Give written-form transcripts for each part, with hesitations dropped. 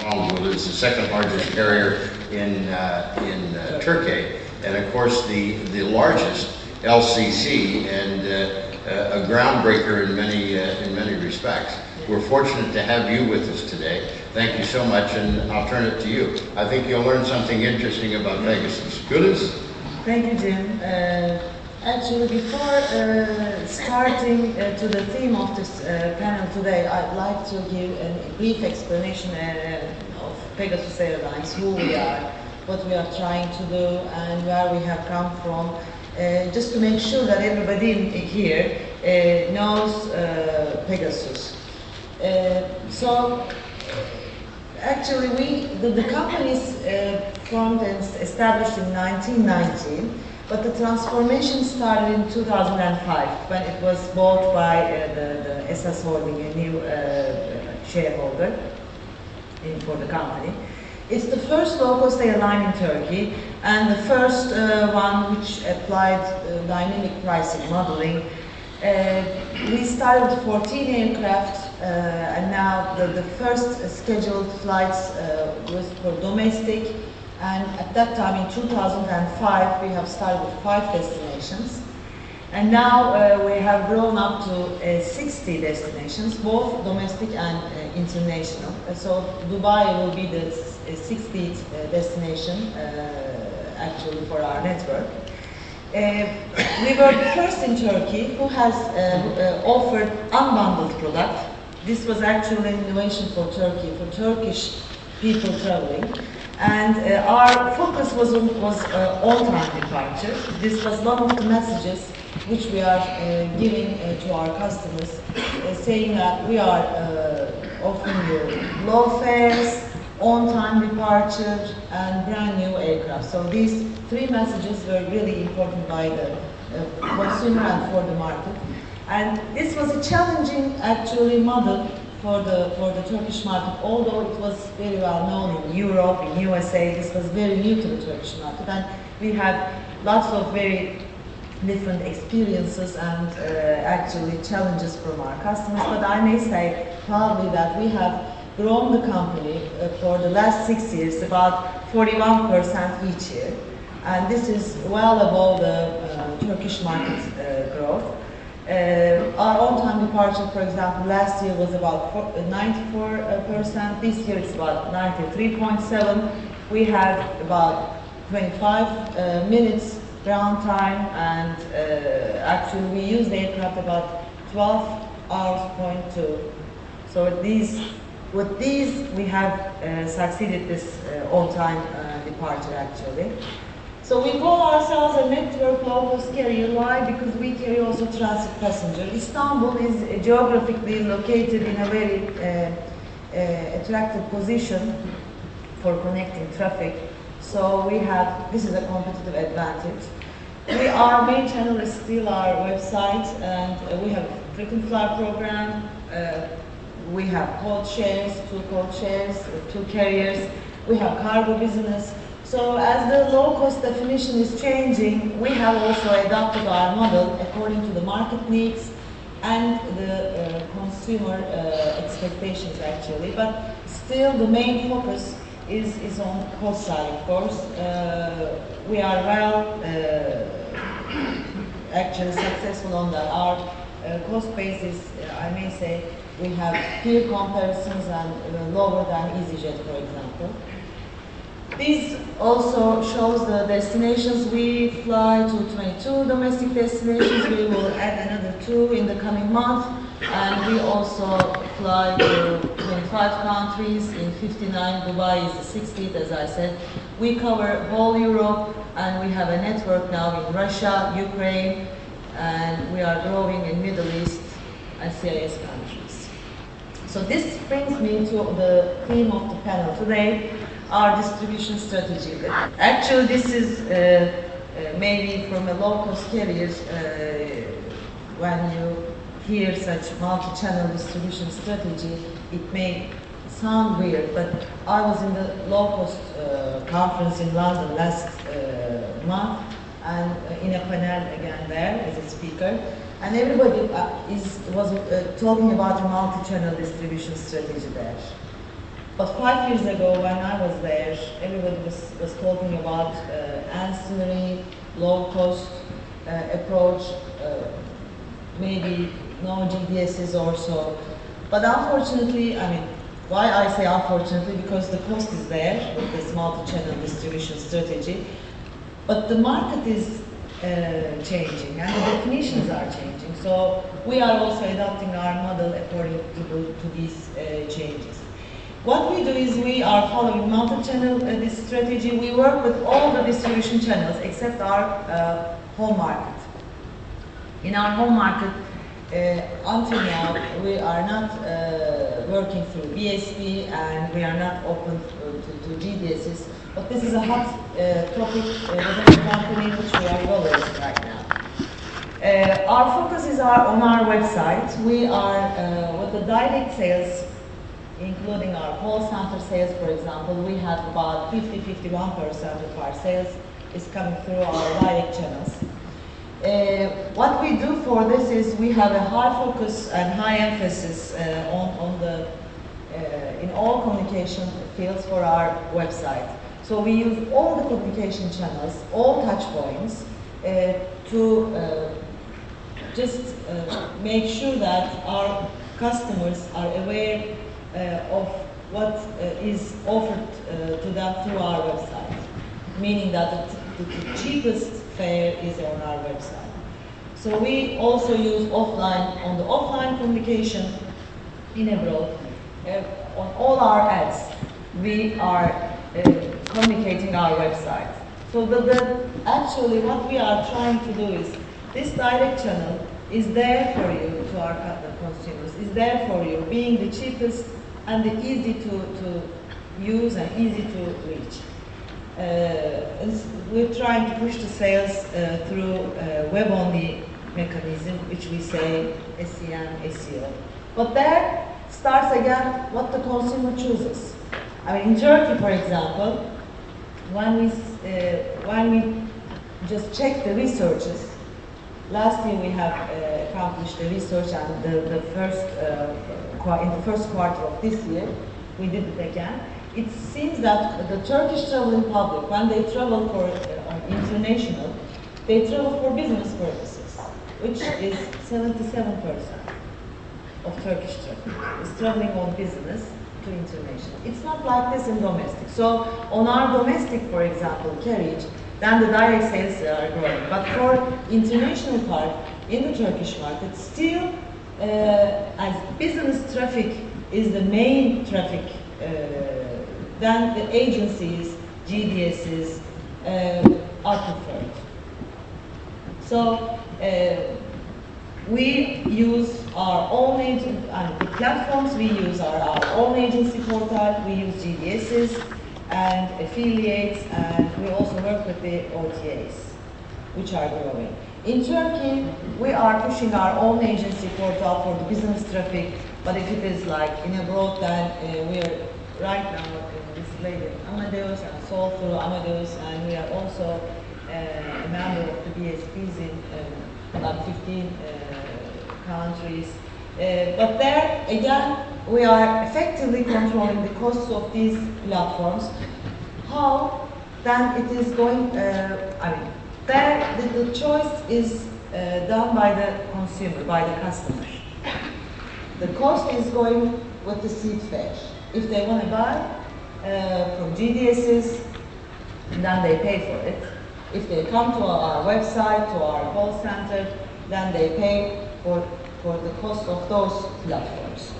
called Guliz, the second largest carrier in Turkey, and of course the largest LCC and a groundbreaker in many respects. We're fortunate to have you with us today. Thank you so much, and I'll turn it to you. I think you'll learn something interesting about Pegasus. Guliz? Thank you, Jim. Actually, before starting to the theme of this panel today, I'd like to give a brief explanation of Pegasus Airlines, who we are, what we are trying to do, and where we have come from, just to make sure that everybody here knows Pegasus. Actually, the company is formed and established in 1919, but the transformation started in 2005 when it was bought by the SS Holding, a new shareholder for the company. It's the first low-cost airline in Turkey and the first one which applied dynamic pricing modeling. We started with 14 aircraft, and now the first scheduled flights was for domestic, and at that time in 2005 we have started with 5 destinations, and now we have grown up to 60 destinations, both domestic and international. So Dubai will be the 60th destination actually for our network. We were the first in Turkey who has offered unbundled product. This was actually an innovation for Turkey, for Turkish people traveling. And our focus was on-time departure. This was one of the messages which we are giving to our customers, saying that we are offering you low fares, on-time departure, and brand new aircraft. So these 3 messages were really important by the consumer and for the market. And this was a challenging, actually, model for the Turkish market, although it was very well known in Europe, in USA. This was very new to the Turkish market, and we had lots of very different experiences and actually challenges from our customers. But I may say proudly that we have grown the company for the last 6 years about 41% each year, and this is well above the Turkish market growth. Our on-time departure, for example, last year was about 94%. This year it's about 93.7%. We had about 25 minutes ground time, and actually we used the aircraft about 12 hours, 0.2. So with these we have succeeded this on-time departure actually. So we call ourselves a network low-cost carrier. Why? Because we carry also transit passenger. Istanbul is geographically located in a very attractive position for connecting traffic. So we have, this is a competitive advantage. Our main channel is still our website, and we have a frequent flyer program. We have code shares, 2 code shares, 2 carriers. We have cargo business. So as the low-cost definition is changing, we have also adapted our model according to the market needs and the consumer expectations actually. But still the main focus is on cost side, of course. We are well actually successful on that. Our cost base is, I may say, we have peer comparisons and lower than EasyJet, for example. This also shows the destinations. We fly to 22 domestic destinations. We will add another 2 in the coming month. And we also fly to 25 countries in 59. Dubai is the 60th, as I said. We cover whole Europe, and we have a network now in Russia, Ukraine, and we are growing in Middle East and CIS countries. So this brings me to the theme of the panel today, our distribution strategy. Actually, this is maybe from a low-cost carrier, when you hear such multi-channel distribution strategy, it may sound weird, but I was in the low-cost conference in London last month, and in a panel again there as a speaker, and everybody was talking about a multi-channel distribution strategy there. But 5 years ago, when I was there, everybody was talking about ancillary, low-cost approach, maybe no GDSs also. But unfortunately, I mean, why I say unfortunately, because the cost is there with this multi-channel distribution strategy, but the market is changing and the definitions are changing. So we are also adapting our model according to these changes. What we do is we are following multi-channel this strategy. We work with all the distribution channels except our home market. In our home market, until now, we are not working through BSP and we are not open to GDSs. But this is a hot topic within the company which we are evaluating right now. Our focus is on our website. We are, with the direct sales, including our call center sales, for example, we have about 50-51% of our sales is coming through our direct channels. What we do for this is we have a high focus and high emphasis in all communication fields for our website. So we use all the communication channels, all touch points, to just make sure that our customers are aware of what is offered to them through our website, meaning that the cheapest fare is on our website. So we also use on the offline communication in abroad, on all our ads, we are communicating our website. So actually what we are trying to do is, this direct channel is there for you, to our consumers, is there for you, being the cheapest and the easy to use and easy to reach. And we're trying to push the sales through web-only mechanism, which we say SEM, SEO. But there starts again what the consumer chooses. I mean, in Turkey, for example, when we just check the researches, last year we have accomplished the research, and in the first quarter of this year, we did it again. It seems that the Turkish traveling public, when they travel for international, they travel for business purposes, which is 77% of Turkish traffic is traveling on business to international. It's not like this in domestic. So on our domestic, for example, carriage, then the direct sales are growing. But for international part, in the Turkish market, still as business traffic is the main traffic, then the agencies, GDSs, are preferred. So we use our own the platforms we use are our own agency portal, we use GDSs and affiliates, and we also work with the OTAs, which are growing. In Turkey, we are pushing our own agency portal for the business traffic, but if it is like in abroad, then we are right now displayed Amadeus and sold through Amadeus, and we are also a member of the BSPs in about 15 countries. But there, again, we are effectively controlling the costs of these platforms. How? Then it is going, I mean, there the choice is done by the consumer, by the customer. The cost is going with the seat fare. If they want to buy from GDSs, then they pay for it. If they come to our website, to our call center, then they pay for the cost of those platforms.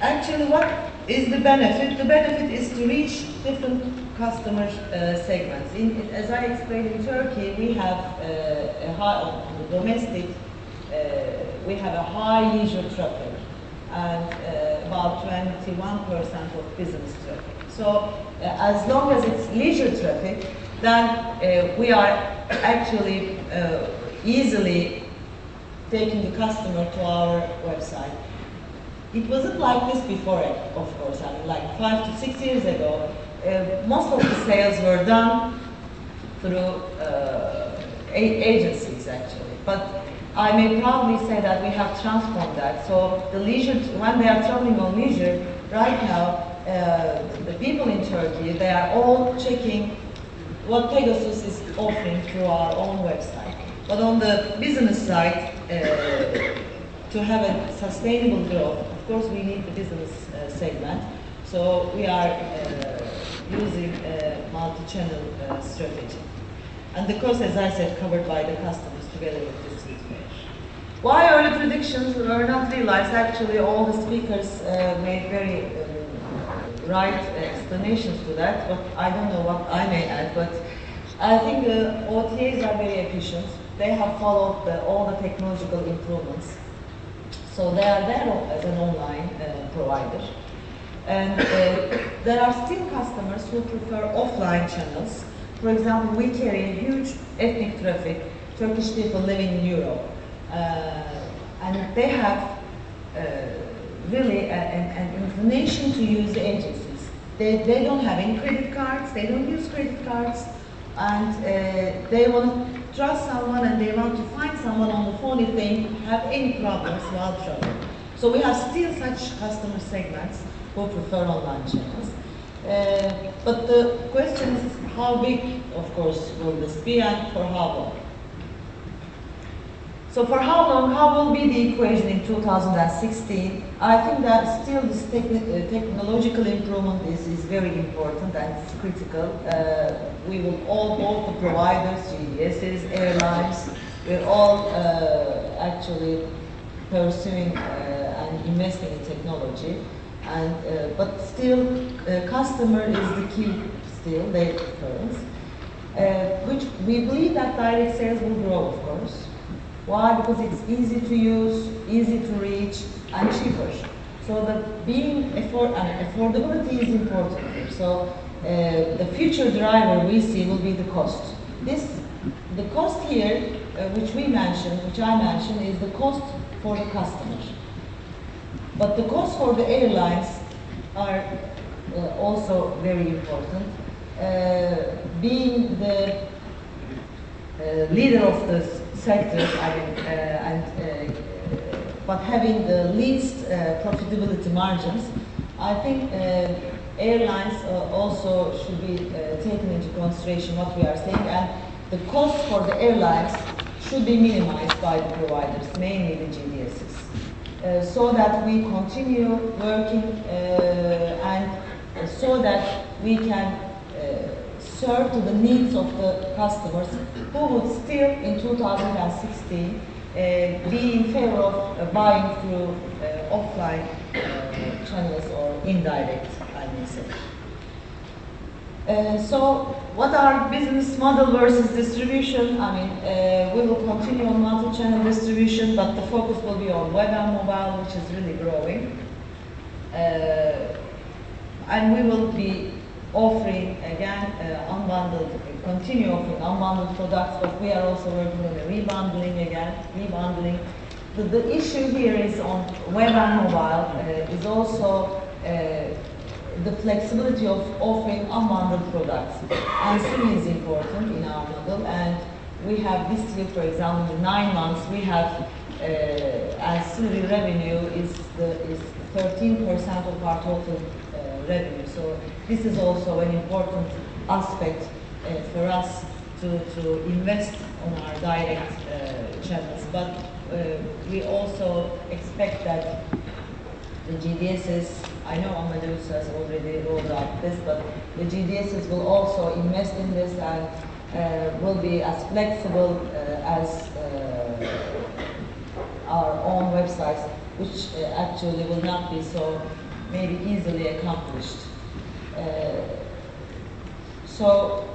Actually, what is the benefit? The benefit is to reach different customer segments. As I explained, in Turkey, we have a high, domestic, we have a high leisure traffic, and about 21% of business traffic. So as long as it's leisure traffic, then we are actually easily taking the customer to our website. It wasn't like this before, of course. I mean, like 5 to 6 years ago, most of the sales were done through agencies, actually. But I may proudly say that we have transformed that. So the leisure, when they are traveling on leisure, right now, the people in Turkey, they are all checking what Pegasus is offering through our own website. But on the business side, to have a sustainable growth, of course we need the business segment. So we are using a multi-channel strategy. And the cost, as I said, covered by the customers together with this information. Why early predictions were not realized? Actually, all the speakers made very right explanations to that, but I don't know what I may add, but I think the OTAs are very efficient. They have followed all the technological improvements. So they are there as an online provider. And there are still customers who prefer offline channels. For example, we carry a huge ethnic traffic, Turkish people living in Europe. And they have really an inclination to use the agencies. They don't have any credit cards, they don't use credit cards, and they want to trust someone and they want to find someone on the phone if they have any problems while traveling. So we have still such customer segments who prefer online channels. But the question is how big, of course, will this be and for how long? So for how long, how will be the equation in 2016? I think that still this technological improvement is very important and it's critical. We will all, both the providers, GDSs, airlines, we're all actually pursuing and investing in technology. And, but still, customer is the key still, their preference. Which we believe that direct sales will grow, of course. Why? Because it's easy to use, easy to reach, and cheaper. So the affordability is important here. So the future driver we see will be the cost. The cost here, which I mentioned, is the cost for the customer. But the cost for the airlines are also very important. Being the leader of the sector, but having the least profitability margins, I think airlines also should be taken into consideration what we are saying, and the cost for the airlines should be minimized by the providers, mainly the GDSs, so that we continue working and so that we can serve to the needs of the customers who would still in 2016 be in favor of buying through offline channels or indirect, I may say. So what are business model versus distribution? I mean, we will continue on multi-channel distribution, but the focus will be on web and mobile, which is really growing. And we will be offering, again, continue offering unbundled products, but we are also working on the rebundling again, The issue here is on web and mobile, is also the flexibility of offering unbundled products. Ancillary is important in our model, and we have this year, for example, in 9 months, we have ancillary revenue is 13% of our total revenue. So this is also an important aspect for us to invest on our direct channels. But we also expect that the GDSs, I know Amadeus has already rolled out this, but the GDSs will also invest in this and will be as flexible as our own websites, which actually will not be so maybe easily accomplished. So,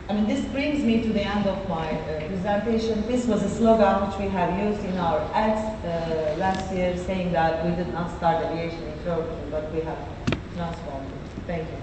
I mean, this brings me to the end of my presentation. This was a slogan which we have used in our ads last year, saying that we did not start aviation in Turkey, but we have transformed it. Thank you.